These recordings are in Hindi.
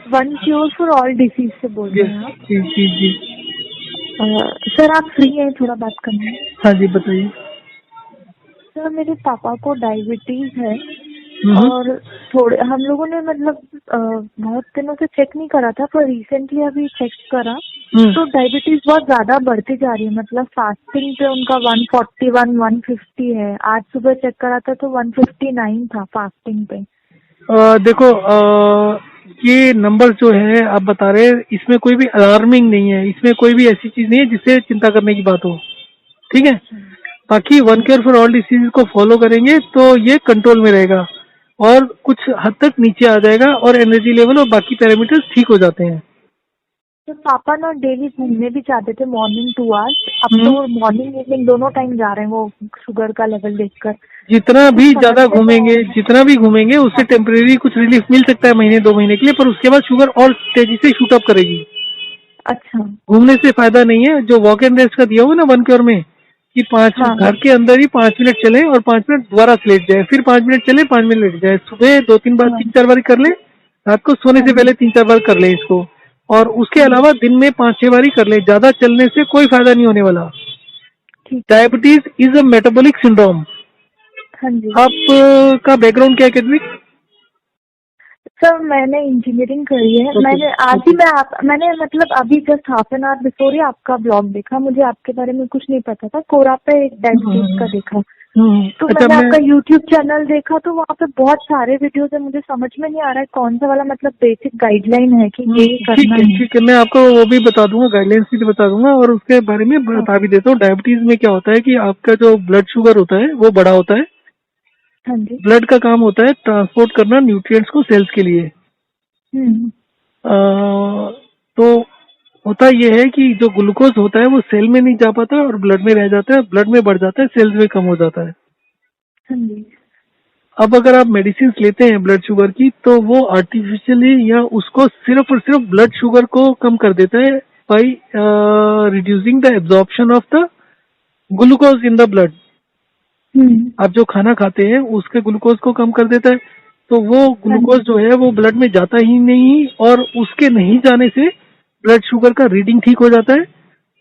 One cure for all disease से बोल रहे हैं आप? जी जी जी। सर आप फ्री हैं थोड़ा बात करने में? हाँ जी बताइए। सर मेरे पापा को डायबिटीज है और थोड़े हम लोगों ने मतलब बहुत दिनों से चेक नहीं करा था, पर रिसेंटली अभी चेक करा तो डायबिटीज बहुत ज्यादा बढ़ती जा रही है। मतलब फास्टिंग पे उनका 141 150 है। आज सुबह चेक करा था तो 159 था फास्टिंग पे। देखो ये नंबर जो है आप बता रहे हैं, इसमें कोई भी अलार्मिंग नहीं है, इसमें कोई भी ऐसी चीज नहीं है जिससे चिंता करने की बात हो। ठीक है। बाकी one care for all disease को फॉलो करेंगे तो ये कंट्रोल में रहेगा और कुछ हद तक नीचे आ जाएगा और एनर्जी लेवल और बाकी पैरामीटर्स ठीक हो जाते हैं। तो पापा ना डेली घूमने भी चाहते थे मॉर्निंग 2 आवर्स। अब तो मॉर्निंग इवनिंग दोनों टाइम जा रहे हैं वो शुगर का लेवल देखकर। जितना भी कुछ ज्यादा समझ में घूमेंगे, जितना भी घूमेंगे उससे टेम्परेरी कुछ रिलीफ मिल सकता है महीने 2 महीने के लिए, पर उसके बाद शुगर और तेजी से शूट अप करेगी। अच्छा। घूमने से फायदा नहीं है। जो वॉक एंड रेस्ट का दिया हुआ ना वन क्योर में कि घर के अंदर ही 5 मिनट चले और 5 मिनट दोबारा से लेट जाए, फिर 5 मिनट चले 5 मिनट लेट जाए, सुबह 2-3 बार 3-4 बार कर ले, रात को सोने से पहले 3-4 बार कर ले इसको, और उसके अलावा दिन में 5-6 बार ही कर ले। ज्यादा चलने से कोई फायदा नहीं होने वाला। Diabetes is a metabolic syndrome. हाँ जी। आपका बैकग्राउंड क्या है अकेडमिक? सर मैंने इंजीनियरिंग करी है। मैंने आज ही मैंने मतलब अभी just half an hour before he आपका ब्लॉग देखा। मुझे आपके बारे में कुछ नहीं पता था। कोरा पे एक डायबिटीज का देखा तो मैंने आपका यूट्यूब चैनल देखा तो वहाँ पे बहुत सारे वीडियोस है। मुझे समझ में नहीं आ रहा है कौन सा वाला मतलब बेसिक गाइडलाइन है कि ये करना है। ठीक है, मैं आपको वो भी बता दूंगा, गाइडलाइंस भी बता दूंगा और उसके बारे में बता भी देता हूँ। डायबिटीज में क्या होता है कि आपका जो ब्लड शुगर होता है वो बड़ा होता है। हाँ जी। ब्लड का काम होता है ट्रांसपोर्ट करना न्यूट्रिएंट्स को सेल्स के लिए। तो होता ये है कि जो ग्लूकोज होता है वो सेल में नहीं जा पाता और ब्लड में रह जाता है, ब्लड में बढ़ जाता है, सेल्स में कम हो जाता है। हाँ जी। अब अगर आप मेडिसिन लेते हैं ब्लड शुगर की तो वो आर्टिफिशियली या उसको सिर्फ और सिर्फ ब्लड शुगर को कम कर देता है by reducing the absorption of the glucose in the blood. आप जो खाना खाते हैं उसके ग्लूकोज को कम कर देता है, तो वो ग्लूकोज जो है वो ब्लड में जाता ही नहीं और उसके नहीं जाने से ब्लड शुगर का रीडिंग ठीक हो जाता है।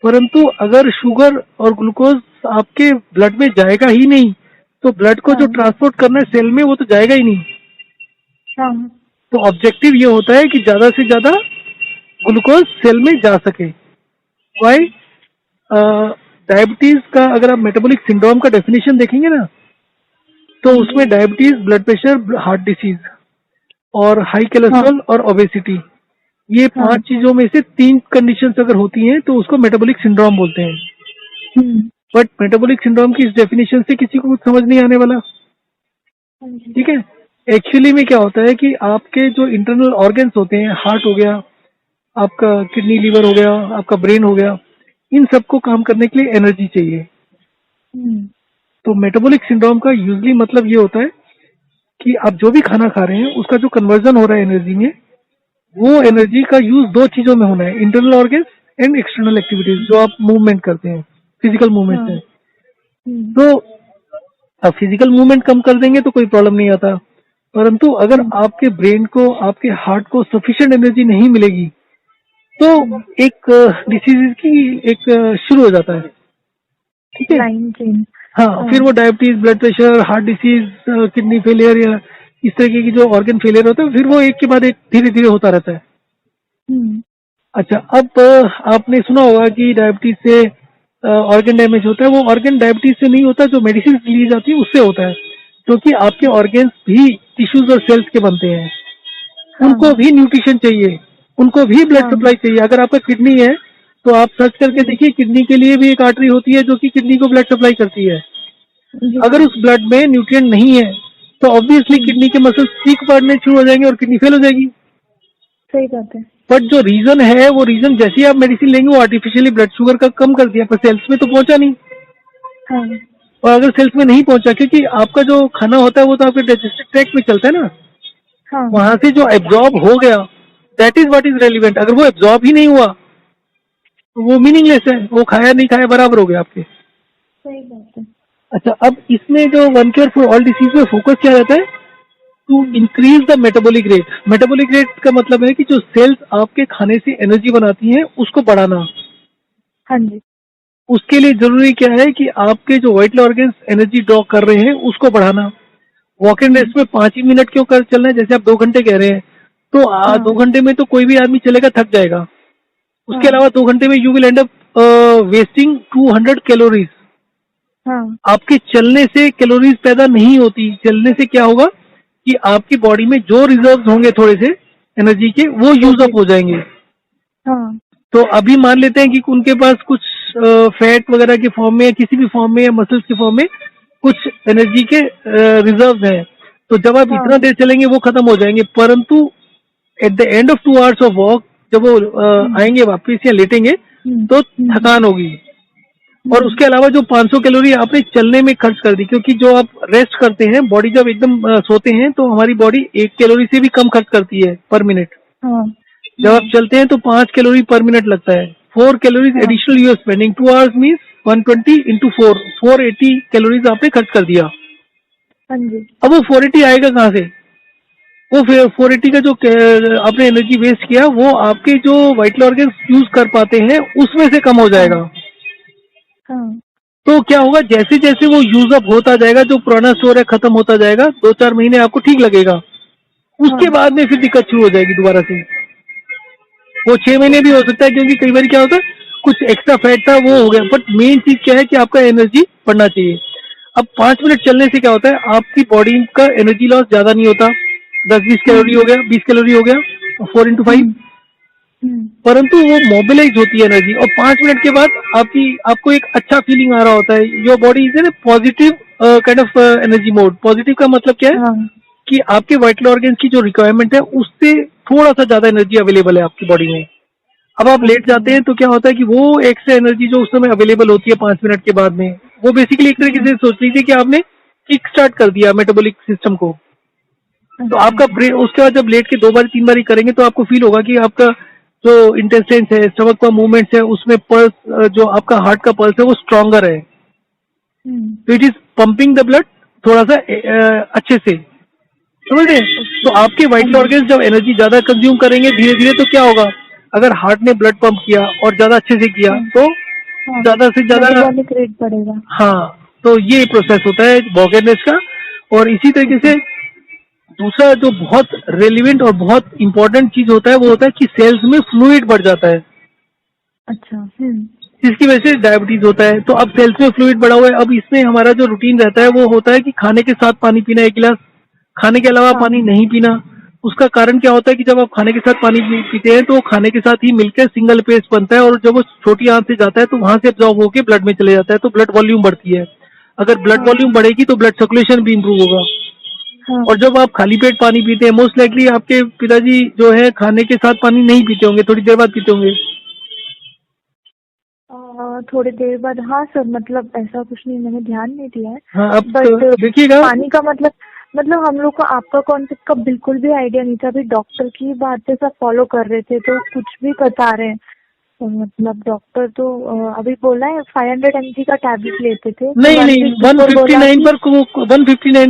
परंतु अगर शुगर और ग्लूकोज आपके ब्लड में जाएगा ही नहीं तो ब्लड को जो ट्रांसपोर्ट करना है सेल में वो तो जाएगा ही नहीं। तो ऑब्जेक्टिव ये होता है कि ज्यादा से ज्यादा ग्लूकोज सेल में जा सके। वाई डायबिटीज का अगर आप मेटाबॉलिक सिंड्रोम का डेफिनेशन देखेंगे ना तो उसमें diabetes, blood pressure, heart disease और हाई कोलेस्ट्रॉल और ओबेसिटी, ये 5 चीजों में से 3 कंडीशंस अगर होती हैं तो उसको मेटाबॉलिक सिंड्रोम बोलते हैं। बट मेटाबॉलिक सिंड्रोम की इस डेफिनेशन से किसी को कुछ समझ नहीं आने वाला। ठीक है। एक्चुअली में क्या होता है कि आपके जो इंटरनल ऑर्गन्स होते हैं, हार्ट हो गया, आपका किडनी, लीवर हो गया, आपका ब्रेन हो गया, इन सबको काम करने के लिए एनर्जी चाहिए। तो मेटाबॉलिक सिंड्रोम का यूजली मतलब ये होता है कि आप जो भी खाना खा रहे हैं उसका जो कन्वर्जन हो रहा है एनर्जी में, वो एनर्जी का यूज 2 चीजों में होना है, internal organs and external activities, जो आप मूवमेंट करते हैं, फिजिकल मूवमेंट है। तो आप फिजिकल मूवमेंट कम कर देंगे तो कोई प्रॉब्लम नहीं आता, परंतु अगर आपके ब्रेन को, आपके हार्ट को सफिशिएंट एनर्जी नहीं मिलेगी तो एक डिसीज की एक शुरू हो जाता है। ठीक है। हाँ, फिर वो diabetes, blood pressure, heart disease, kidney failure या इस तरीके की जो ऑर्गन फेलियर होता है, फिर वो एक के बाद एक धीरे धीरे होता रहता है। अच्छा, अब आपने सुना होगा कि डायबिटीज से ऑर्गन डैमेज होता है। वो ऑर्गन डायबिटीज से नहीं होता, जो मेडिसिन ली जाती है उससे होता है, क्योंकि आपके ऑर्गन्स भी टिश्यूज और सेल्स के बनते हैं। उनको भी न्यूट्रिशन चाहिए, उनको भी ब्लड सप्लाई चाहिए। अगर आपका किडनी है तो आप सर्च करके देखिए, किडनी के लिए भी एक आर्टरी होती है जो कि किडनी को ब्लड सप्लाई करती है। अगर उस ब्लड में न्यूट्रिएंट नहीं है तो ऑब्वियसली किडनी के मसल्स वीक पड़ने शुरू हो जाएंगे और किडनी फेल हो जाएगी। सही बात है। बट जो रीजन है, वो रीजन जैसे ही आप मेडिसिन लेंगे वो आर्टिफिशियली ब्लड शुगर का कम कर दिया, पर सेल्स में तो पहुंचा नहीं। और अगर सेल्स में नहीं पहुंचा, क्योंकि आपका जो खाना होता है वो तो आपके डाइजेस्टिव ट्रैक्ट में चलता है ना, वहां से जो एब्जॉर्ब हो गया, that is what is relevant. अगर वो एब्जॉर्ब ही नहीं हुआ तो वो मीनिंगलेस है, वो खाया नहीं खाया बराबर हो गया आपके। सही बात है। अच्छा, अब इसमें जो one care for all disease में फोकस किया जाता है to increase the metabolic rate. Metabolic rate का मतलब है कि जो सेल्स आपके खाने से एनर्जी बनाती हैं उसको बढ़ाना। हाँ जी। उसके लिए जरूरी क्या है कि आपके जो वाइटल ऑर्गन्स एनर्जी ड्रॉ कर रहे हैं उसको बढ़ाना। वॉक एंड रेस्ट में 5 ही मिनट क्यों कर चलना है, जैसे आप 2 घंटे कह रहे हैं, तो 2 घंटे में तो कोई भी आदमी चलेगा, थक जाएगा। उसके अलावा 2 घंटे में you will and up wasting 200 calories. आपके चलने से कैलोरीज पैदा नहीं होती। चलने से क्या होगा कि आपकी बॉडी में जो रिजर्व होंगे थोड़े से एनर्जी के, वो यूज अप हो जाएंगे। तो अभी मान लेते हैं कि उनके पास कुछ फैट वगैरह के फॉर्म में या किसी भी फॉर्म में या मसल्स के फॉर्म में कुछ एनर्जी के रिजर्व हैं, तो जब आप इतना देर चलेंगे वो खत्म हो जाएंगे। परंतु at the end of 2 hours of walk जब वो आएंगे वापस या लेटेंगे तो थकान होगी। और उसके अलावा जो 500 कैलोरी आपने चलने में खर्च कर दी, क्योंकि जो आप रेस्ट करते हैं, बॉडी जब एकदम सोते हैं तो हमारी बॉडी 1 कैलोरी से भी कम खर्च करती है पर मिनट। जब आप चलते हैं तो 5 कैलोरी पर मिनट लगता है। 4 calories additional you are spending. 2 hours means 120 into 4, 480 calories आपने खर्च कर दिया। अब वो 480 आएगा कहाँ से? वो 480 का जो आपने एनर्जी वेस्ट किया वो आपके जो वाइटल ऑर्गन्स यूज कर पाते हैं उसमें से कम हो जाएगा। तो क्या होगा, जैसे जैसे वो यूज अप होता जाएगा, जो पुराना स्टोर है खत्म होता जाएगा, 2-4 महीने आपको ठीक लगेगा। उसके बाद में फिर दिक्कत शुरू हो जाएगी दोबारा से। वो 6 महीने भी हो सकता है, क्योंकि कई बार क्या होता है कुछ एक्स्ट्रा फैट था वो हो गया। बट मेन चीज क्या है कि आपका एनर्जी बढ़ना चाहिए। अब 5 मिनट चलने से क्या होता है, आपकी बॉडी का एनर्जी लॉस ज्यादा नहीं होता। 10-20 कैलोरी हो गया, 20 कैलोरी हो गया, 4 into 5, परंतु वो मोबिलाइज होती है एनर्जी। और 5 मिनट के बाद आपको एक अच्छा फीलिंग आ रहा होता है। Your body is in positive kind of energy mode. Positive का मतलब क्या है कि आपके वाइटल ऑर्गन्स की जो रिक्वायरमेंट है उससे थोड़ा सा ज्यादा एनर्जी अवेलेबल है आपकी बॉडी में। अब आप लेट जाते हैं तो क्या होता है कि वो एक्स्ट्रा एनर्जी जो उस समय अवेलेबल होती है 5 मिनट के बाद में, वो बेसिकली एक तरीके से सोच लीजिए कि आपने किक स्टार्ट कर दिया मेटाबॉलिक सिस्टम को। तो आपका उसके बाद जब लेट के 2 बार 3 बार करेंगे तो आपको फील होगा कि आपका जो इंटेस्टाइन्स है, स्टमक का मूवमेंट्स है, उसमें पल्स, जो आपका हार्ट का पल्स है वो स्ट्रॉन्गर है। तो it is pumping the blood थोड़ा सा अच्छे से, समझ रहे हैं? तो आपके वाइटल ऑर्गन्स जब एनर्जी ज्यादा कंज्यूम करेंगे धीरे धीरे, तो क्या होगा, अगर हार्ट ने ब्लड पंप किया और ज्यादा अच्छे से किया तो ज्यादा से ज्यादा रेट बढ़ेगा। हाँ, तो ये प्रोसेस होता है वॉक एंड रेस्ट का। और इसी तरीके से दूसरा जो बहुत रेलिवेंट और बहुत इंपॉर्टेंट चीज होता है वो होता है कि सेल्स में फ्लूइड बढ़ जाता है। अच्छा। जिसकी वजह से डायबिटीज होता है। तो अब सेल्स में फ्लूइड बढ़ा हुआ है। अब इसमें हमारा जो रूटीन रहता है वो होता है कि खाने के साथ पानी पीना 1 गिलास, खाने के अलावा पानी नहीं पीना। उसका कारण क्या होता है कि जब आप खाने के साथ पानी पीते हैं तो खाने के साथ ही मिलकर सिंगल पेस्ट बनता है, और जब वो छोटी आंत से जाता है तो वहां से अब्जॉर्ब होकर ब्लड में चले जाता है, तो ब्लड वॉल्यूम बढ़ती है। अगर ब्लड वॉल्यूम बढ़ेगी तो ब्लड सर्कुलेशन भी इम्प्रूव होगा। और जब आप खाली पेट पानी पीते हैं, मोस्ट लाइकली आपके पिताजी जो है खाने के साथ पानी नहीं पीते होंगे, थोड़ी देर बाद पीते होंगे। थोड़ी देर बाद, हाँ सर, मतलब ऐसा कुछ नहीं, मैंने ध्यान नहीं दिया है। हाँ, अब बट देखिएगा पानी का मतलब हम लोग को आपका कॉन्सेप्ट का बिल्कुल भी आइडिया नहीं था। अभी डॉक्टर की बातें सब फॉलो कर रहे थे तो कुछ भी बता रहे हैं। तो मतलब डॉक्टर तो अभी बोला है 500 mg का टैबलेट लेते थे। नहीं, 159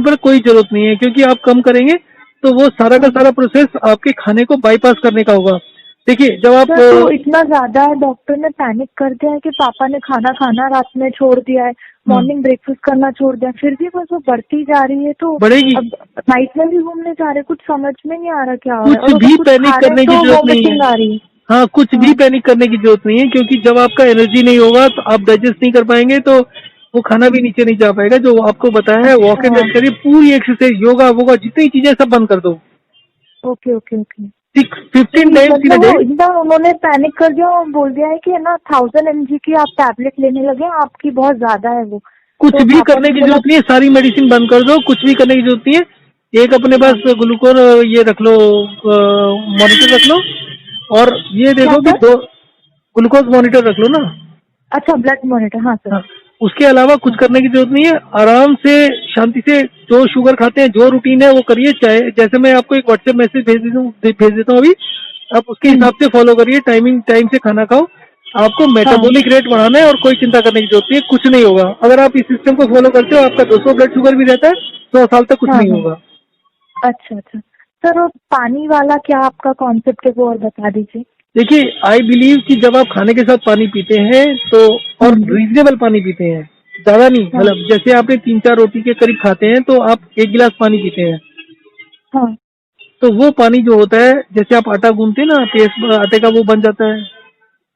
पर कोई जरूरत नहीं है, क्योंकि आप कम करेंगे तो वो सारा का सारा प्रोसेस आपके खाने को बाईपास करने का होगा। देखिए, जब आप तो इतना ज्यादा है, डॉक्टर ने पैनिक कर दिया है कि पापा ने खाना खाना रात में छोड़ दिया है, मॉर्निंग ब्रेकफास्ट करना छोड़ दिया, फिर भी बस वो बढ़ती जा रही है। तो बढ़ेगी। अब नाइट में भी घूमने जा रहे, कुछ समझ में नहीं आ रहा क्या हो रहा है। कुछ भी पैनिक करने की जरूरत नहीं है। आ रही है। हाँ, कुछ भी पैनिक करने की जरूरत नहीं है, क्योंकि जब आपका एनर्जी नहीं होगा तो आप डाइजेस्ट नहीं कर पाएंगे, तो वो खाना भी नीचे नहीं जा पाएगा। जो आपको बताया है वॉक एंड रेस्ट करिए, पूरी एक्सरसाइज, योगा वोगा जितनी चीजें सब बंद कर दो। Okay okay okay. 15 times in a day. उन्होंने पैनिक कर दिया और बोल दिया है कि है ना 1000 mg की आप टैबलेट लेने लगे, आपकी बहुत ज्यादा है वो। कुछ भी करने की जरूरत नहीं है, सारी मेडिसिन बंद कर दो, कुछ भी करने की जरूरत नहीं है। एक अपने पास ग्लूकोन ये रख लो, मॉनिटर रख लो, और ये देखो कि 2 ग्लूकोज मॉनिटर रख लो ना। अच्छा, ब्लड मॉनिटर। हाँ सर। उसके अलावा कुछ करने की जरूरत नहीं है। आराम से शांति से जो शुगर खाते हैं, जो रूटीन है वो करिए। चाहे जैसे मैं आपको एक व्हाट्सएप मैसेज भेज देता हूँ अभी, आप उसके हिसाब से फॉलो करिए। टाइम से खाना खाओ। आपको मेटाबॉलिक रेट बढ़ाना है और कोई चिंता करने की जरूरत नहीं है, कुछ नहीं होगा। अगर आप इस सिस्टम को फॉलो करते हो, आपका 200 ब्लड शुगर भी रहता है, 100 साल तक कुछ नहीं होगा। अच्छा अच्छा सर, और पानी वाला क्या आपका कॉन्सेप्ट है वो और बता दीजिए। देखिए, आई बिलीव कि जब आप खाने के साथ पानी पीते हैं तो, हाँ और जी। रीजनेबल पानी पीते हैं, ज्यादा नहीं, हाँ मतलब जैसे आपने 3-4 रोटी के करीब खाते हैं तो आप 1 गिलास पानी पीते हैं, हाँ तो वो पानी जो होता है, जैसे आप आटा गूंदते हैं ना, पेस्ट आटे का वो बन जाता है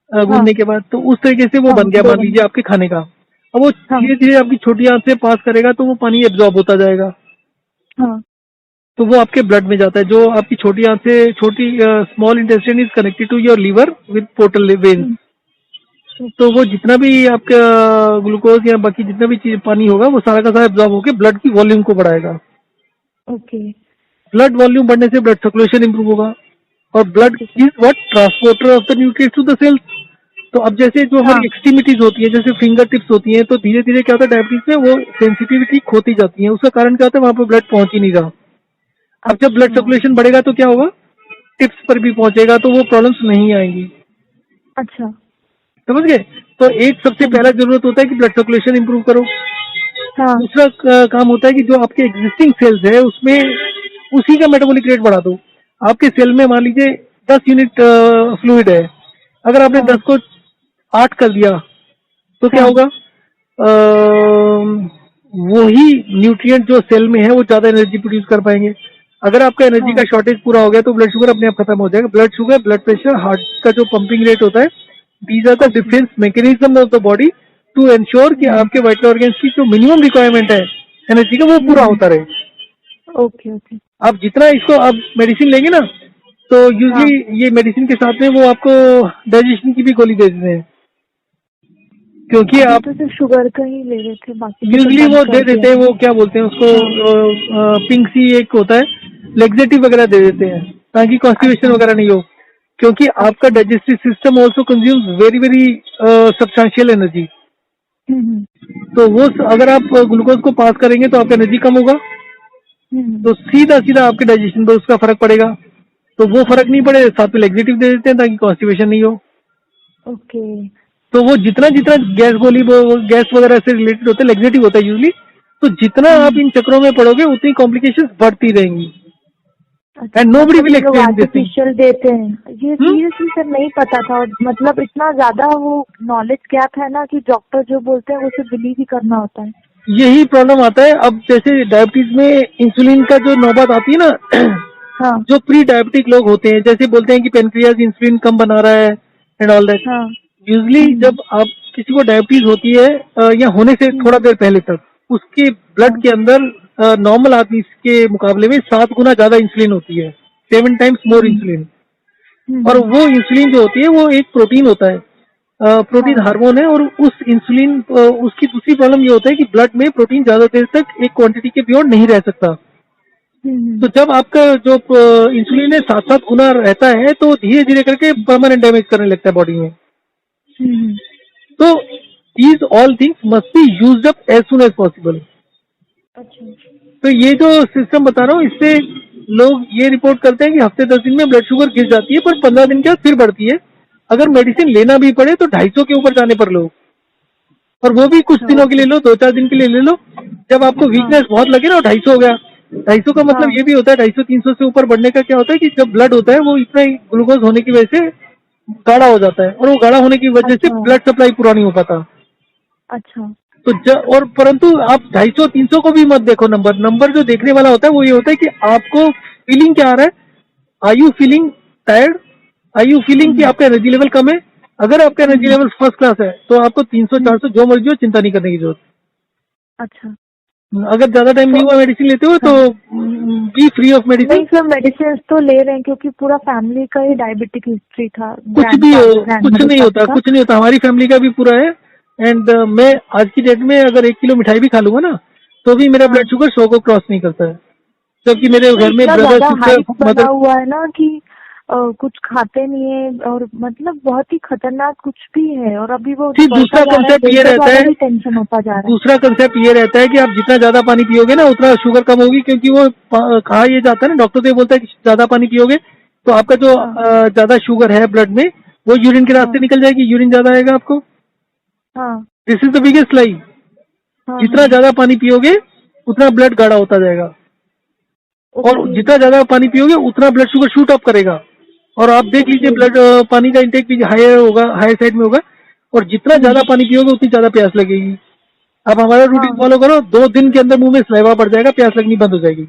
हाँ गूंदने के बाद, तो उस तरीके से वो हाँ बन गया दो मान लीजिए बंदे। आपके खाने का। अब वो हाँ धीरे धीरे आपकी छोटी आंत से पास करेगा तो वो पानी एब्जॉर्ब होता जाएगा, हाँ तो वो आपके ब्लड में जाता है। जो आपकी छोटी आंत से, छोटी small intestine is connected to your liver with portal veins, hmm, तो वो जितना भी आपका ग्लूकोज या बाकी जितना भी चीज पानी होगा वो सारा का सारा एब्जॉर्ब होकर ब्लड की वॉल्यूम को बढ़ाएगा। ओके ब्लड वॉल्यूम बढ़ने से ब्लड सर्कुलेशन इंप्रूव होगा, और blood okay sir. Is what transporter of the nutrients to the cells. तो अब जैसे जो हाँ हमारी एक्सट्रीमिटीज होती है, जैसे फिंगर टिप्स होती हैं, तो धीरे धीरे क्या होता है, डायबिटीज में वो सेंसिटिविटी खोती जाती है, उसका कारण क्या होता है, वहां पर ब्लड पहुंच ही नहीं रहा। अब जब ब्लड अच्छा सर्कुलेशन बढ़ेगा तो क्या होगा, टिप्स पर भी पहुंचेगा, तो वो प्रॉब्लम्स नहीं आएंगी। अच्छा। समझ गए? तो एक सबसे हाँ पहला जी। जरूरत होता है कि ब्लड सर्कुलेशन इंप्रूव करो। हाँ दूसरा काम होता है कि जो आपके एग्जिस्टिंग सेल्स है उसमें उसी का मेटाबॉलिक रेट बढ़ा दो। आपके सेल में मान लीजिए 10 यूनिट फ्लूइड है, अगर आपने हाँ 10 को 8 कर दिया तो क्या हाँ होगा, वही न्यूट्रिएंट जो सेल में है वो ज्यादा एनर्जी प्रोड्यूस कर पाएंगे। अगर आपका एनर्जी का हाँ। शॉर्टेज पूरा हो गया तो ब्लड शुगर अपने आप खत्म हो जाएगा। Blood sugar, blood pressure, heart का जो पंपिंग रेट होता है, these are the okay. Defence mechanism of the body to ensure कि हम्म आपके वाइटल ऑर्गन्स की जो मिनिमम रिक्वायरमेंट है एनर्जी का वो पूरा हम्म। होता रहे। Okay okay. आप जितना इसको आप मेडिसिन लेंगे ना, तो हाँ यूजली ये मेडिसिन के साथ में वो आपको डाइजेशन की भी गोली दे देते हैं, क्योंकि अभी आप तो सिर्फ शुगर का ही ले रहे थे, बाकी का तो यूजली बंद वो दे कर दिया देते हैं, था। वो क्या बोलते हैं उसको, हाँ। पिंक सी एक होता है, लेग्जेटिव वगैरह दे देते हैं ताकि कॉन्स्टिपेशन अच्छा वगैरह नहीं हो, क्योंकि आपका अच्छा। Digestive system also consumes very very substantial energy. Hmm तो वो अगर आप ग्लूकोज को पास करेंगे तो आपका एनर्जी कम होगा, हम्म। तो सीधा सीधा आपके डाइजेशन पर उसका फर्क पड़ेगा। तो वो फर्क नहीं अच्छा। पड़े, साथ में लेग्जेटिव दे देते हैं ताकि कॉन्स्टिपेशन नहीं हो। ओके। तो वो जितना जितना गैस गोली गैस वगैरह से रिलेटेड होता है, लेग्जेटिव होता है यूजली, तो जितना आप हम्म। इन चक्रों में पड़ोगे उतनी कॉम्प्लिकेशंस बढ़ती रहेंगी, अच्छा, एंड नोबडी मतलब विल ये लोग एक्सपीरियंस दिस थिंग। आर्टिफिशियल देते हैं, ये सीरियसली सर नहीं पता था। और मतलब इतना ज्यादा वो नॉलेज क्या था ना कि डॉक्टर जो बोलते हैं वो सिर्फ बिलीव ही करना होता है। यही प्रॉब्लम आता है। अब जैसे डायबिटीज में इंसुलिन का जो नौबत आती है ना, हाँ जो प्री डायबिटिक लोग होते हैं, जैसे बोलते हैं कि पेनक्रियाज इंसुलिन कम बना रहा है एंड ऑल दैट, हाँ। यूजली हम्म जब आप किसी को डायबिटीज होती है, या होने से हम्म। थोड़ा देर पहले तक, उसके ब्लड हाँ। के अंदर नॉर्मल आदमी के मुकाबले में 7 गुना ज्यादा इंसुलिन होती है, 7 टाइम्स मोर हम्म इंसुलिन। और हम्म। वो इंसुलिन जो होती है वो एक प्रोटीन होता है, प्रोटीन हाँ। हार्मोन है, और उस इंसुलिन, उसकी दूसरी प्रॉब्लम ये होता है कि ब्लड में प्रोटीन ज्यादा देर तक एक क्वांटिटी के बियॉन्ड नहीं रह सकता। तो हम्म। जब आपका जो इंसुलिन है 7-7 गुना रहता है तो धीरे धीरे करके परमानेंट डैमेज करने लगता है बॉडी में। हम्म। तो these all things must be used up as soon as possible. अच्छा। तो ये जो सिस्टम बता रहा हूँ, इससे लोग ये रिपोर्ट करते हैं कि हफ्ते 10 दिन में ब्लड शुगर गिर जाती है, पर 15 दिन के बाद फिर बढ़ती है। अगर मेडिसिन लेना भी पड़े तो 250 के ऊपर जाने पर लोग, और वो भी कुछ अच्छा। दिनों के ओके। लिए लो, 2-4 दिन के लिए ले लो। जब आपको हाँ वीकनेस बहुत लगे ना, 250 हो गया। 250 का मतलब हाँ। ये भी होता है, 250-300 से ऊपर बढ़ने का क्या होता है कि जब ब्लड होता है वो इतना ग्लूकोज होने की वजह से गाढ़ा हो जाता है, और वो गाढ़ा होने की वजह से अच्छा ब्लड सप्लाई पूरा नहीं हो पाता। अच्छा। तो और परंतु आप 250-300 को भी मत देखो, नंबर नंबर जो देखने वाला होता है वो ये होता है कि आपको फीलिंग क्या आ रहा है। Are you feeling tired? Are you feeling कि हम्म आपका एनर्जी लेवल कम है? अगर आपका energy hmm level first class है तो आपको 300 हम्म। 400 जो मर्जी हो, चिंता नहीं करने की जरूरत। अच्छा। अगर ज्यादा टाइम तो नहीं हुआ मेडिसिन लेते हुए तो हाँ, बी फ्री ऑफ मेडिसिन। नहीं सर मेडिसिन तो ले रहे हैं क्योंकि पूरा फैमिली का ही डायबिटिक हिस्ट्री था, कुछ भी हो, ग्रैंडफादर कुछ ग्रैंडमदर नहीं होता, सबका। कुछ नहीं होता, हमारी फैमिली का भी पूरा है। एंड मैं आज की डेट में अगर 1 किलो मिठाई भी खा लूंगा ना, तो भी मेरा हाँ, ब्लड शुगर 100 को क्रॉस नहीं करता है, जबकि मेरे तो घर में इतना ब्रदर ज्यादा सिस्टर हाइप बना मदर। हुआ है ना कि कुछ खाते नहीं है, और मतलब बहुत ही खतरनाक कुछ भी है। और अभी वो जो फिर बढ़ता दूसरा जा रहा है कंसेप्ट ये डेंजर रहता वाला है, भी टेंशन होता जा रहा है। दूसरा कंसेप्ट ये रहता है कि आप जितना ज्यादा पानी पियोगे ना उतना शुगर कम होगी, क्योंकि वो कहा ये जाता है ना, डॉक्टर तो ये बोलता है कि ज्यादा पानी पियोगे तो आपका जो हाँ ज्यादा शुगर है ब्लड में वो यूरिन के रास्ते हाँ निकल जाएगी, यूरिन ज्यादा आएगा आपको। हाँ दिस इज द बिगेस्ट लाई। हाँ जितना हाँ। ज्यादा पानी पियोगे उतना ब्लड गाढ़ा होता जाएगा। और ओके। जितना ज्यादा पानी पियोगे उतना ब्लड शुगर शूट अप करेगा। और आप देख लीजिए ओके। ब्लड पानी का इंटेक भी हायर होगा, हायर साइड में होगा। और जितना ज्यादा पानी पियोगे उतनी ज्यादा प्यास लगेगी। आप हमारा रूटीन हाँ फॉलो करो, 2 दिन के अंदर मुंह में सलाइवा पड़ जाएगा, प्यास लगनी बंद हो जाएगी।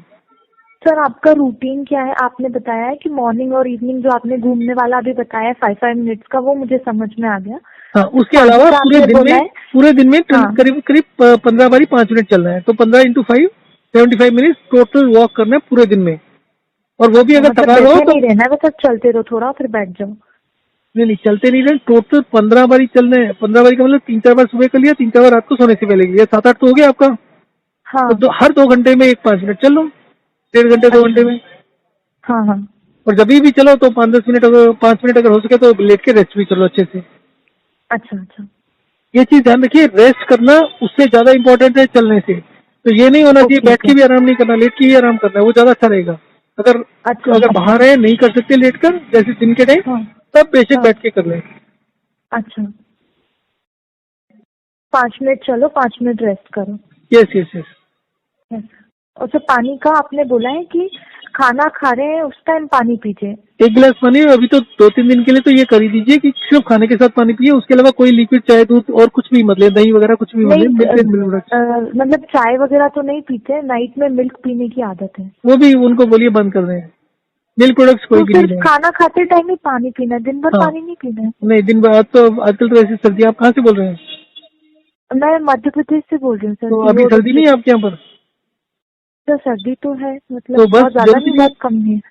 सर, आपका रूटीन क्या है? आपने बताया है कि मॉर्निंग और इवनिंग जो आपने घूमने वाला अभी बताया है 5-5 मिनट्स का, वो मुझे समझ में आ गया। हाँ, तो उसके पानी अलावा का आपने बोला है। पूरे दिन में हाँ करीब करीब 15 बारी 5 मिनट चलना है। तो 15 × 5 75 मिनट टोटल वॉक करना है पूरे दिन में। और वो भी अच्छा, अगर मतलब थकान हो बैठे तो नहीं रहना है, मतलब चलते रहो थोड़ा फिर बैठ जाओ। नहीं नहीं, चलते नहीं रहे। टोटल 15 बारी चलना है। 15 बारी का मतलब 3-4 बार सुबह कर लिया, 3-4 बार रात को सोने से पहले किया, 7-8 तो हो गया आपका। हाँ। तो हर 2 घंटे में एक 5 मिनट चल लो, 1.5 घंटे 2 घंटे अच्छा। में। हाँ हाँ। और जब भी चलो तो 5-10 मिनट, अगर 5 मिनट अगर हो सके तो लेट के रेस्ट भी कर लो अच्छे से। अच्छा अच्छा। ये चीज ध्यान रखिए, रेस्ट करना उससे ज्यादा इंपॉर्टेंट है चलने से। तो ये नहीं होना चाहिए ओके बैठ ओके। के भी आराम नहीं करना, लेट के ही आराम करना है, वो ज्यादा अच्छा रहेगा। अगर अच्छा अगर बाहर है नहीं कर सकते लेट कर, जैसे दिन के टाइम, हाँ तब बेशक हाँ। बैठ के कर लें। अच्छा, 5 मिनट चलो, 5 मिनट रेस्ट करो। Yes yes yes. यस। और सर, पानी का आपने बोला है कि खाना खा रहे हैं उस टाइम पानी पीजिए। 1 गिलास पानी अभी तो 2-3 दिन के लिए तो ये कर ही दीजिए कि सिर्फ खाने के साथ पानी पिए, उसके अलावा कोई लिक्विड, चाय, दूध और कुछ भी मत ले, दही वगैरह कुछ भी मत ले, नहीं मिल्क एंड मिल्क प्रोडक्ट्स। मतलब चाय वगैरह तो नहीं पीते, नाइट में मिल्क पीने की आदत है। वो भी उनको बोलिए बंद कर दें। मिल्क प्रोडक्ट्स कोई तो भी नहीं सिर्फ लें। खाना खाते टाइम ही पानी पीना है, दिन भर हाँ, पानी नहीं पीना है? नहीं दिन भर। आज तो आजकल तो ऐसी सर्दी, आप कहाँ से बोल रहे हैं? मैं मध्य प्रदेश से बोल रही हूँ सर, तो अभी सीहोर सर्दी नहीं है डिस्ट्रिक्ट। आपके यहाँ पर? सर सर्दी तो है, तो मतलब बस बहुत ज्यादा नहीं, जल्दी। बहुत कम नहीं है।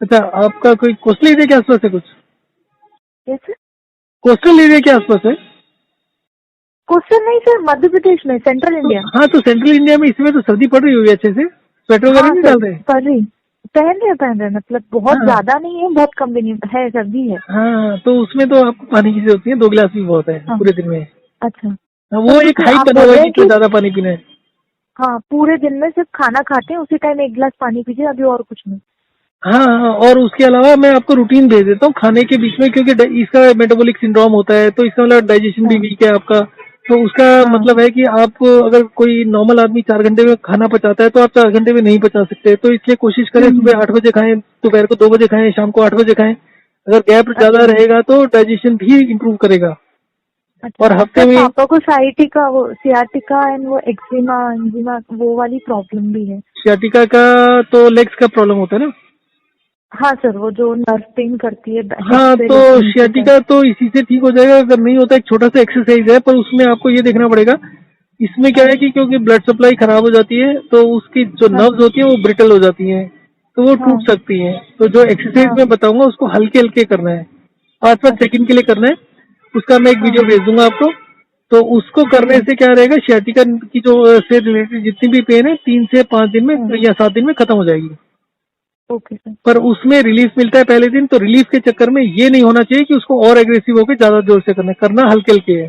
अच्छा, आपका कोई कोस्टल एरिया के आसपास है कुछ? कैसे? कोस्टल एरिया के आसपास है? क्वेश्चन नहीं सर, मध्य प्रदेश में, सेंट्रल तो इंडिया। हाँ, तो सेंट्रल इंडिया में इसमें तो सर्दी पड़ रही होगी अच्छे से, स्वेटर वगैरह हाँ नहीं सर, डाल रहे? पहन रहे, मतलब बहुत हाँ ज्यादा नहीं है, बहुत कम भी नहीं है, सर्दी है। हाँ, तो उसमें तो आपको पानी की जरूरत होती है, 2 गिलास भी बहुत है हाँ। पूरे दिन में। अच्छा। हाँ, सर वो तो एक फिर हाइट आप बना बोल हुआ है रहे कि हैं इतना कि ज्यादा पानी पीना है। हाँ, पूरे दिन में सिर्फ खाना खाते हैं उसी टाइम 1 गिलास पानी पीजिए, अभी और कुछ नहीं। हाँ हाँ, और उसके अलावा मैं आपको रूटीन भेज देता हूँ खाने के बीच में, क्योंकि इसका मेटाबॉलिक सिंड्रोम होता है, तो इसका मतलब डाइजेशन भी हाँ वीक है आपका। तो उसका हाँ। मतलब है कि आप, अगर कोई नॉर्मल आदमी 4 घंटे में खाना पचाता है तो आप 4 घंटे में नहीं पचा सकते। तो इसलिए कोशिश करें हम्म। सुबह 8 बजे खाएं, दोपहर को 2 बजे खाएं, शाम को 8 बजे खाएं। अगर गैप ज्यादा अच्छा रहेगा तो डाइजेशन भी इम्प्रूव करेगा। अच्छा। और हफ्ते सर, में पापा को साइटिका, वो सियाटिका एंड वो एक्जिमा एंजिमा वो वाली प्रॉब्लम भी है। sciatica का तो लेग्स का प्रॉब्लम होता है ना? हाँ सर, वो जो नर्व पेन करती है हिप हाँ, से तो लेके नीचे तक। sciatica तो इसी से ठीक हो जाएगा। अगर नहीं होता, एक छोटा सा एक्सरसाइज है, पर उसमें आपको ये देखना पड़ेगा। इसमें क्या हाँ है कि क्योंकि ब्लड सप्लाई खराब हो जाती है, तो उसकी जो हाँ नर्व्स होती है वो ब्रिटल हो जाती हैं, तो वो हाँ टूट सकती हैं। तो जो एक्सरसाइज हाँ। मैं बताऊंगा उसको हल्के हल्के करना है, 5-5 सेकंड के लिए करना है। उसका मैं एक हाँ वीडियो भेज दूंगा आपको। तो उसको जी करने सर। से क्या रहेगा, sciatica की जो से रिलेटेड जितनी भी पेन है 3 से 5 दिन में हाँ। या 7 दिन में खत्म हो जाएगी। Okay sir. पर उसमें रिलीफ मिलता है पहले दिन। तो रिलीफ के चक्कर में ये नहीं होना चाहिए कि उसको और एग्रेसिव होकर ज्यादा जोर से करना हल्के हल्के है।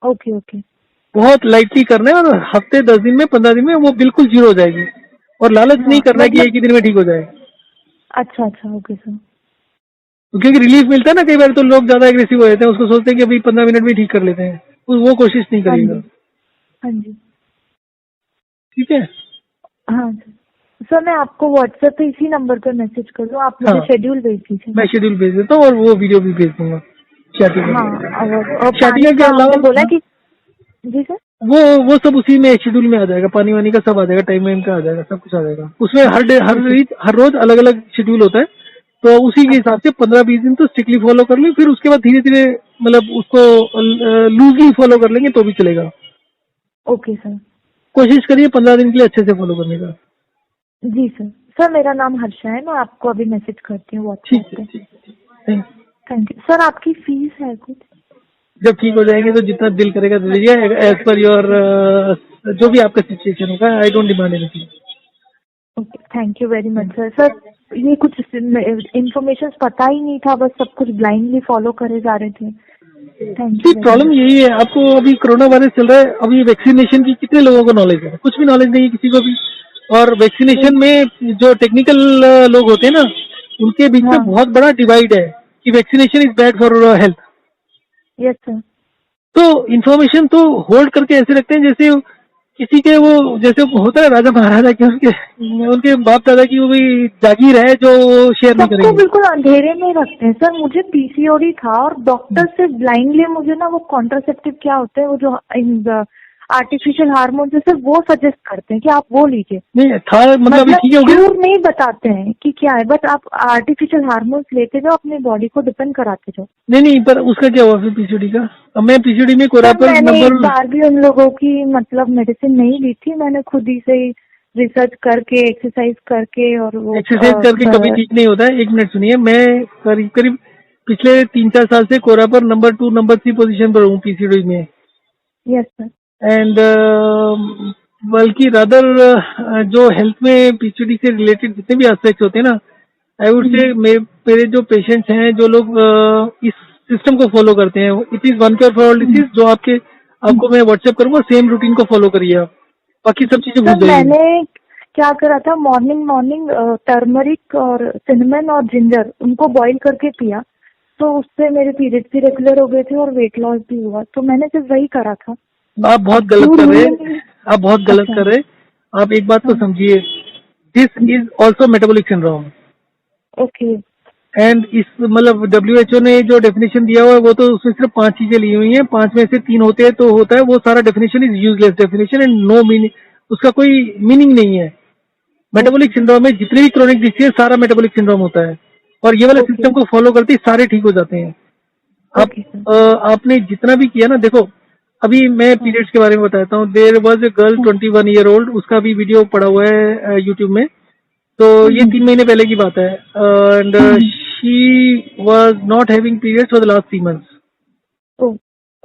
Okay okay. बहुत लाइटली करना है, और हफ्ते 10 दिन में 15 दिन में वो बिल्कुल जीरो हो जाएगी। और लालच नहीं हाँ करना है कि मतलब। एक ही दिन में ठीक हो जाए। अच्छा अच्छा, ओके सर। क्योंकि रिलीफ मिलता है ना, कई बार तो लोग ज्यादा एग्रेसिव हो जाते हैं, उसको सोचते हैं कि अभी 15 मिनट में ठीक कर लेते हैं, तो वो कोशिश नहीं हाँ करिएगा। जी। हाँ जी। ठीक है। हाँ सर। सर, मैं आपको व्हाट्सएप पे इसी नंबर पर मैसेज कर दूँ, आप मुझे हाँ, शेड्यूल भेज दीजिए। मैं शेड्यूल भेज देता हूँ और वो वीडियो भी भेज दूंगा। हाँ। शाटिका और शाटिका पानी के का अलावा, आपने बोला हाँ, कि। जी सर। वो सब उसी में शेड्यूल में आ जाएगा। पानी वानी का सब आ जाएगा, टाइम वाइम का आ जाएगा, सब कुछ आ जाएगा उसमें। ओके। हर रोज अलग अलग शेड्यूल होता है। तो उसी के अच्छा। हिसाब से 15-20 दिन तो स्ट्रिक्टली फॉलो कर लें, फिर उसके बाद धीरे धीरे मतलब उसको लूजली फॉलो कर लेंगे तो भी चलेगा। Okay sir. कोशिश करिए 15 दिन के लिए अच्छे से फॉलो करने का। जी सर। सर, मेरा नाम हर्षा है, मैं आपको अभी मैसेज करती हूँ ठीक व्हाट्सएप है, पे। ठीक है, ठीक है। Thank you। Thank you sir. आपकी फीस है कुछ? जब ठीक हो जाएंगे तो जितना दिल करेगा दे दीजिए, एज पर योर जो भी आपका सिचुएशन होगा। I don't demand anything. Okay, thank you very much sir. Sir, ये कुछ इन्फॉर्मेशन पता ही नहीं था, बस सब कुछ ब्लाइंडली फॉलो करे जा रहे थे। Thank ji, you very problem much. यही है। आपको अभी कोरोना वायरस चल रहा है, अभी वैक्सीनेशन की कितने लोगों को नॉलेज है? कुछ भी नॉलेज नहीं है किसी को भी। और नहीं। वैक्सीनेशन में जो टेक्निकल लोग होते हैं ना, उनके बीच में हाँ। बहुत बड़ा डिवाइड है कि vaccination is bad for health. Yes sir. तो इन्फॉर्मेशन तो होल्ड करके ऐसे रखते हैं जैसे किसी के वो जैसे होता है राजा महाराजा के, उनके उनके बाप दादा की वो भी जागीर है जो शेयर नहीं सबको करेंगे। बिल्कुल अंधेरे में रखते हैं सर। मुझे पीसीओडी था और डॉक्टर से ब्लाइंडली मुझे ना वो कॉन्ट्रासेप्टिव क्या होते हैं, वो जो आर्टिफिशियल हार्मोन जैसे वो सजेस्ट करते हैं कि आप वो लीजिए। नहीं था मतलब अभी मतलब ठीक हो गया। क्योर नहीं बताते हैं कि क्या है, बस आप आर्टिफिशियल हार्मोन्स लेते जाओ, अपने बॉडी को डिपेंड कराते जाओ। नहीं नहीं, पर उसका क्या हुआ फिर पीसीओडी का? अब मैं पीसीओडी में सर कोरापर मैंने एक नंबर बार भी उन लोगों की मतलब मेडिसिन नहीं ली थी, मैंने खुद ही से रिसर्च करके एक्सरसाइज करके और वो एक्सरसाइज करके कभी ठीक नहीं होता है। 1 मिनट सुनिए, मैं करीब करीब पिछले 3-4 साल से कोरापर नंबर 2 नंबर 3 पोजीशन पर हूँ पीसीओडी में। Yes sir. एंड बल्कि रादर जो हेल्थ में पीसीओडी से रिलेटेड जितने भी एस्पेक्ट्स होते हैं ना, आई वुड से मेरे जो पेशेंट्स हैं, जो लोग इस सिस्टम को फॉलो करते हैं, it is one cure for all disease, जो आपको मैं व्हाट्सएप करूंगा, सेम रूटीन को फॉलो करिए आप, बाकी सब चीजें भूल सर जाइए। मैंने क्या करा था, मॉर्निंग मॉर्निंग टर्मरिक और सिनेमन और जिंजर उनको बॉईल करके पिया, तो उससे मेरे पीरियड्स भी रेगुलर हो गए थे और वेट लॉस भी हुआ। तो मैंने सिर्फ वही करा था। आप बहुत अब गलत क्योर कर रहे हुई हैं, नहीं। आप बहुत गलत अच्छा। कर रहे हैं। आप एक बात को हाँ। समझिए, this is also metabolic syndrome. Okay. And इस मतलब WHO ने जो डेफिनेशन दिया हुआ है, वो तो उसमें सिर्फ 5 चीजें ली हुई हैं, 5 में से 3 होते हैं तो होता है, वो सारा definition is useless definition and no meaning, उसका कोई मीनिंग नहीं है। ओके। मेटाबॉलिक सिंड्रोम में जितने भी क्रोनिक डिसीज है, सारा मेटाबॉलिक सिंड्रोम होता है, और ये वाला ओके। सिस्टम को फॉलो करते ही सारे ठीक हो जाते हैं। आप ओके सर। आपने जितना भी किया ना, देखो अभी मैं हाँ। पीरियड्स के बारे में बताता हूँ। देयर वॉज ए गर्ल हाँ। 21 ईयर ओल्ड, उसका भी वीडियो पड़ा हुआ है यूट्यूब में। तो ये 3 महीने पहले की बात है, and she was not having periods for the last 3 months, oh.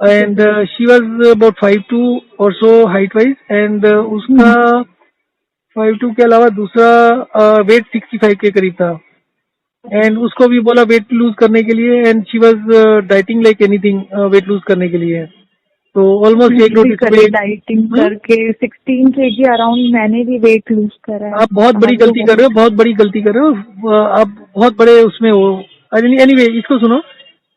And she was about 5'2" और सो हाइट वाइज, एंड उसका 5'2" के अलावा दूसरा वेट 65 के करीब था। एंड उसको भी बोला वेट लूज करने के लिए, and she was dieting like anything weight lose करने के लिए। तो ऑलमोस्ट एक मैंने भी रोटी करे सुबह। डाइटिंग करके 16 kg अराउंड, मैंने भी वेट लूज करा है आप बहुत बड़ी कार्डियो गलती कर रहे हो, वगैरह। बहुत बड़ी गलती कर रहे हो, आप बहुत बड़े उसमें हो। एनीवे इसको सुनो।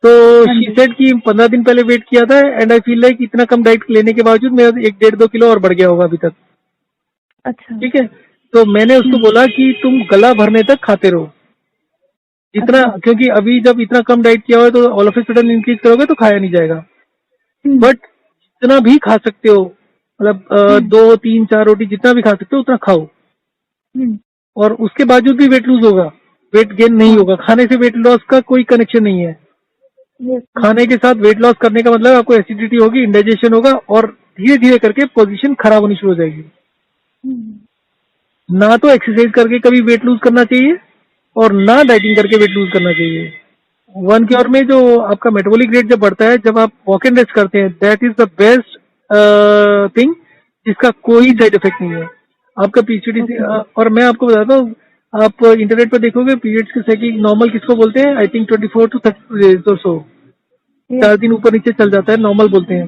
तो हाँ शी जी। सेड कि 15 दिन पहले वेट किया था, एंड आई फील लाइक इतना कम डाइट लेने के बावजूद मेरा 1-1.5-2 किलो और बढ़ गया होगा अभी तक। अच्छा। ठीक है, तो मैंने उसको बोला कि तुम गला भरने तक खाते रहो जितना, अच्छा। क्योंकि अभी जब इतना कम डाइट किया हुआ है तो all of a sudden increase करोगे तो खाया नहीं जाएगा। हम्म। बट जितना भी खा सकते हो, मतलब हम्म। 2-3-4 रोटी जितना भी खा सकते हो उतना खाओ, हम्म। और उसके बावजूद भी वेट लूज होगा, वेट गेन नहीं हाँ। होगा। खाने से वेट लॉस का कोई कनेक्शन नहीं है। Yes sir. खाने के साथ वेट लॉस करने का मतलब आपको एसिडिटी होगी, इंडाइजेशन होगा, और धीरे धीरे करके पोजीशन खराब होनी शुरू हो जाएगी। ना तो एक्सरसाइज करके कभी वेट लूज करना चाहिए, और ना डाइटिंग करके वेट लूज करना चाहिए। वन क्योर में जो आपका मेटाबॉलिक रेट जब बढ़ता है, जब आप वॉक एंड रेस्ट करते हैं, that is the best thing, जिसका कोई साइड इफेक्ट नहीं है आपका पीसीओडी से। ओके। और मैं आपको बताता हूँ, आप इंटरनेट पर देखोगे पीरियड्स की साइकिल नॉर्मल किसको बोलते हैं, आई थिंक 24 to 30 days और सो, यस। 4 दिन ऊपर नीचे चल जाता है, नॉर्मल बोलते हैं।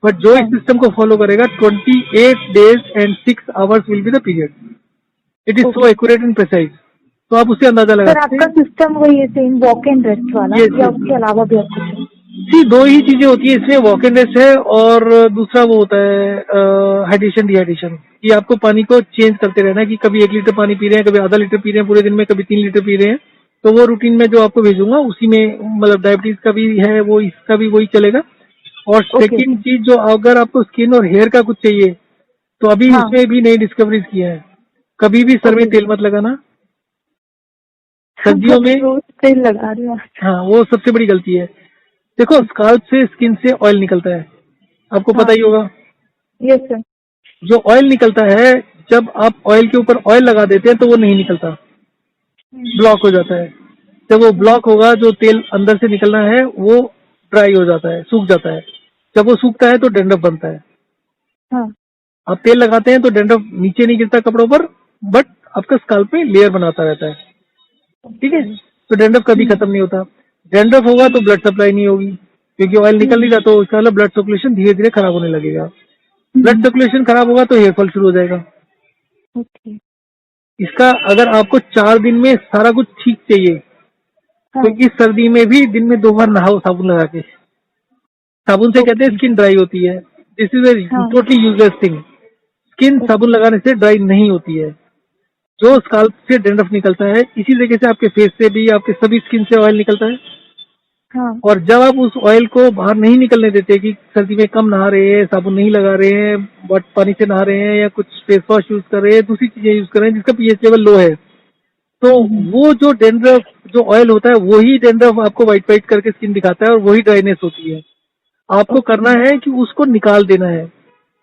बट जो इस हाँ। सिस्टम को फॉलो करेगा, 28 days and 6 hours will be the period. It is so okay. Accurate and precise, तो आप उससे अंदाजा लगा सर सकते आपका हैं। सिस्टम वही है, सेम वॉक एंड रेस्ट वाला, ये या उसके अलावा भी और कुछ है? जी, 2 ही चीजें होती है इसमें, वॉक एंड रेस्ट है, और दूसरा वो होता है हाइड्रेशन डिहाइड्रेशन, कि आपको पानी को चेंज करते रहना है, कि कभी 1 लीटर पानी पी रहे हैं, कभी आधा लीटर पी रहे हैं पूरे दिन में, कभी 3 लीटर पी रहे हैं। तो वो रूटीन में जो आपको भेजूंगा उसी में, मतलब डायबिटीज का भी है वो, इसका भी वही चलेगा। और ओके। सेकेंड चीज, जो अगर आपको स्किन और हेयर का कुछ चाहिए, तो अभी हाँ। उसमें भी नई डिस्कवरीज किया है। कभी भी सर में ओके। तेल मत लगाना मैं सर्दियों तो में। रोज तेल लगा रही हूँ। हाँ, वो सबसे बड़ी गलती है। देखो, स्काल्प से, स्किन से ऑयल निकलता है, आपको पता हाँ। ही होगा। Yes sir. जो ऑयल निकलता है, जब आप ऑयल के ऊपर ऑयल लगा देते हैं तो वो नहीं निकलता, ब्लॉक हो जाता है। जब वो ब्लॉक होगा, जो तेल अंदर से निकलना है वो ड्राई हो जाता है, सूख जाता है। जब वो सूखता है तो डैंड्रफ बनता है। हाँ। आप तेल लगाते हैं तो डैंड्रफ नीचे नहीं गिरता कपड़ों पर, बट आपका स्काल्प में लेयर बनाता रहता है। ठीक है, तो डैंड्रफ कभी खत्म नहीं होता। डैंड्रफ होगा तो ब्लड सप्लाई नहीं होगी, क्योंकि ऑयल निकल नहीं रहा, तो उसका मतलब ब्लड सर्कुलेशन धीरे धीरे खराब होने लगेगा। ब्लड सर्कुलेशन खराब होगा तो हेयर फॉल शुरू हो जाएगा। ओके। इसका अगर आपको 4 दिन में सारा कुछ ठीक चाहिए, तो हाँ। इस सर्दी में भी दिन में 2 बार नहाओ साबुन लगा के। साबुन से कहते हैं ओके। स्किन ड्राई होती है, दिस इज ए हाँ। Totally useless thing. स्किन साबुन लगाने से ड्राई नहीं होती है। जो स्काल्प से डैंड्रफ निकलता है, इसी तरीके से आपके फेस से भी, आपके सभी स्किन से ऑयल निकलता है। हाँ। और जब आप उस ऑयल को बाहर नहीं निकलने देते कि सर्दी में कम नहा रहे हैं, साबुन नहीं लगा रहे हैं, बट पानी से नहा रहे हैं या कुछ फेस वॉश यूज कर रहे हैं, दूसरी चीजें यूज कर रहे हैं जिसका पीएच लेवल लो है, तो वो जो डैंड्रफ, जो ऑयल होता है, वही डैंड्रफ आपको व्हाइट व्हाइट करके स्किन दिखाता है और वही ड्राइनेस होती है। आपको करना है कि उसको निकाल देना है।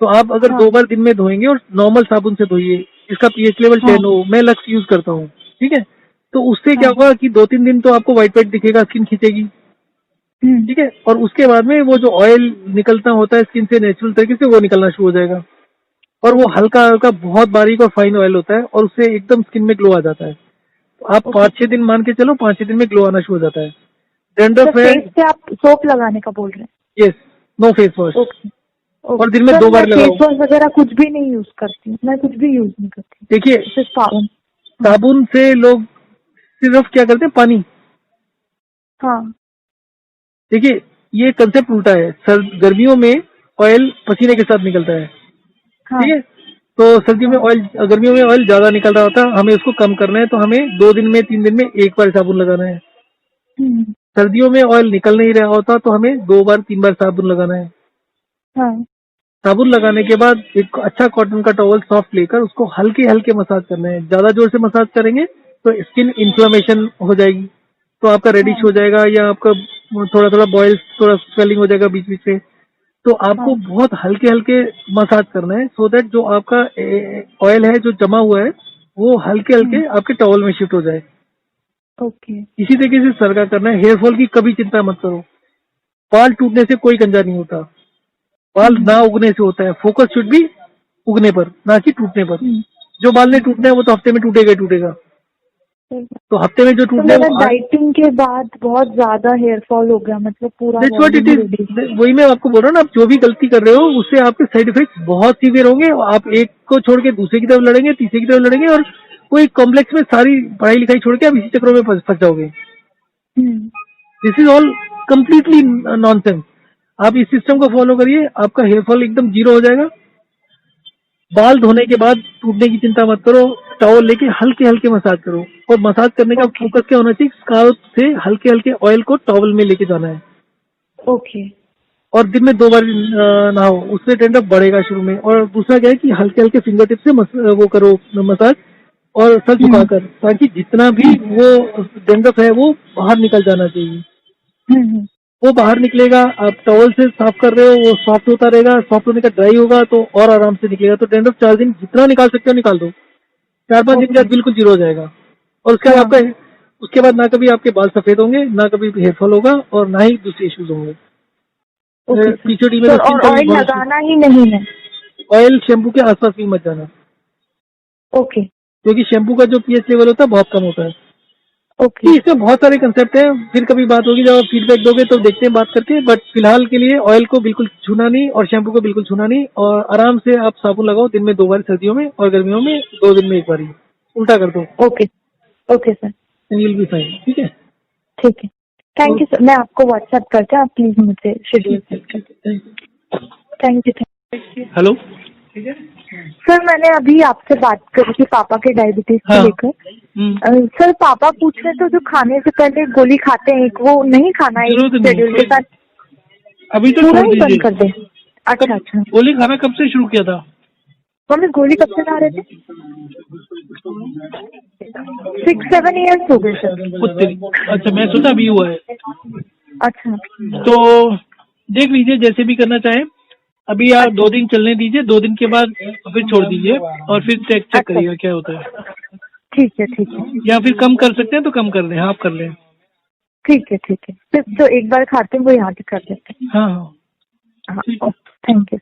तो आप अगर हाँ। 2 बार दिन में धोएंगे और नॉर्मल साबुन से धोइए, जिसका पीएच लेवल 10 हो, मैं लक्स यूज करता हूँ, ठीक है। तो उससे क्या होगा कि 2-3 दिन तो आपको व्हाइट व्हाइट दिखेगा, स्किन खींचेगी, ठीक है। और उसके बाद में वो जो ऑयल निकलता होता है स्किन से नेचुरल तरीके से, वो निकलना शुरू हो जाएगा। और वो हल्का हल्का बहुत बारीक और फाइन ऑयल होता है और उससे एकदम स्किन में ग्लो आ जाता है। तो आप 5-6 दिन मान के चलो, 5-6 दिन में ग्लो आना शुरू हो जाता है। डैंड्रफ है, फेस पे आप सोप लगाने का बोल रहे हैं? Yes, no face wash. Okay. और दिन में 2 बार लगाओ। फेस वॉश वगैरह कुछ भी नहीं यूज करती हूँ, मैं कुछ भी यूज नहीं करती। देखिए, सिर्फ साबुन। साबुन से लोग सिर्फ क्या करते हैं, पानी। हाँ। देखिए, ये कंसेप्ट उल्टा है। गर्मियों में ऑयल पसीने के साथ निकलता है, हाँ। ठीक है। तो सर्दियों में ऑयल, गर्मियों में ऑयल ज्यादा निकल रहा होता है, हमें उसको कम करना है, तो हमें 2 दिन में 3 दिन में 1 बार साबुन लगाना है। सर्दियों में ऑयल निकल नहीं रहा होता तो हमें 2 बार 3 बार साबुन लगाना है। हाँ। साबुन लगाने के बाद एक अच्छा कॉटन का टॉवल सॉफ्ट लेकर उसको हल्के हल्के मसाज करना है। ज्यादा जोर से मसाज करेंगे तो स्किन इन्फ्लेमेशन हो जाएगी, तो आपका रेडिश हो जाएगा या आपका थोड़ा थोड़ा बॉयल, थोड़ा स्वेलिंग हो जाएगा बीच बीच में। तो आपको बहुत हल्के हल्के मसाज करना है, सो दैट जो आपका ऑयल है जो जमा हुआ है वो हल्के हल्के आपके टॉवल में शिफ्ट हो जाए। ओके। इसी तरीके से सर का करना है। हेयर फॉल की कभी चिंता मत करो। बाल टूटने से कोई गंजा नहीं होता, बाल ना उगने से होता है। फोकस शुड भी उगने पर, ना कि टूटने पर। जो बाल नहीं टूटना है वो तो हफ्ते में टूटेगा ही टूटेगा। तो हफ्ते में जो तो टूटना है मेरा वो डाइटिंग के बाद बहुत ज्यादा हेयर फॉल हो गया, मतलब पूरा दैट्स व्हाट इट इज। वही मैं आपको बोल रहा हूँ ना, आप जो भी गलती कर रहे हो उससे आपके साइड इफेक्ट्स बहुत सीवियर होंगे। आप एक को छोड़ के दूसरे की तरफ लड़ेंगे, तीसरे की तरफ लड़ेंगे, और कोई कॉम्प्लेक्स में सारी पढ़ाई लिखाई छोड़ के आप इसी चक्रों में फंस जाओगे। This is all completely nonsense. आप इस सिस्टम को फॉलो करिए, आपका हेयर फॉल एकदम 0 हो जाएगा। बाल धोने के बाद टूटने की चिंता मत करो, टॉवल लेके हल्के हल्के मसाज करो। और मसाज करने का फोकस क्या होना चाहिए, स्काल्प से हल्के हल्के ऑयल को टॉवल में लेके जाना है। ओके। और दिन में 2 बार नहाओ, उससे डैंड्रफ बढ़ेगा शुरू में। और दूसरा क्या है कि हल्के हल्के फिंगर टिप से वो करो मसाज, और सर झुकाकर, ताकि जितना भी वो डैंड्रफ है वो बाहर निकल जाना चाहिए। वो बाहर निकलेगा, आप टॉवल से साफ कर रहे हो, वो सॉफ्ट होता रहेगा, सॉफ्ट होने का ड्राई होगा तो और आराम से निकलेगा। तो डैंड्रफ 4 दिन जितना निकाल सकते हो निकाल दो, 4-5 दिन के बाद बिल्कुल 0 हो जाएगा। और उसके बाद आपका, उसके बाद ना कभी आपके बाल सफेद होंगे, ना कभी हेयर फॉल होगा, और ना ही दूसरे इश्यूज होंगे। पीछे में और ऑयल लगाना ही नहीं है? ऑयल शैम्पू के आसपास भी मत जाना। ओके। क्योंकि शैम्पू का जो पीएच लेवल होता है बहुत कम होता है। ओके। इसमें बहुत सारे कंसेप्ट हैं, फिर कभी बात होगी, जब आप फीडबैक दोगे तो देखते हैं बात करके। बट फिलहाल के लिए ऑयल को बिल्कुल छूना नहीं और शैम्पू को बिल्कुल छूना नहीं, और आराम से आप साबुन लगाओ दिन में 2 बार सर्दियों में, और गर्मियों में 2 दिन में 1 बार ही। उल्टा कर दो। Okay. Okay sir, and you will be fine. ठीक है, ठीक है। थैंक यू सर, मैं आपको व्हाट्सएप करके, आप प्लीज मुझे schedule. Thank you. Hello sir, मैंने अभी आपसे बात करी थी पापा के डायबिटीज को लेकर। सर, पापा पूछ रहे थे जो खाने से पहले गोली खाते हैं, वो नहीं खाना है शेड्यूल के साथ? अभी तो पूरा छोड़ ही बंद दीजिए। कर दे? अच्छा अच्छा। गोली खाना कब से शुरू किया था? मम्मी गोली कब से खा रहे थे? 6-7 ईयर्स हो गए सर। अच्छा, मैं सोचा अभी हुआ है। अच्छा, तो देख लीजिए, जैसे भी करना चाहें। अभी आप 2 दिन चलने दीजिए, 2 दिन के बाद फिर छोड़ दीजिए, और फिर चेक करिएगा क्या होता है। ठीक है ठीक है। या फिर कम कर सकते हैं तो कम कर लें, आप कर लें। ठीक है ठीक है, फिर जो एक बार खाते हैं वो यहाँ से कर देते हैं। हाँ हाँ, हाँ, थैंक यू।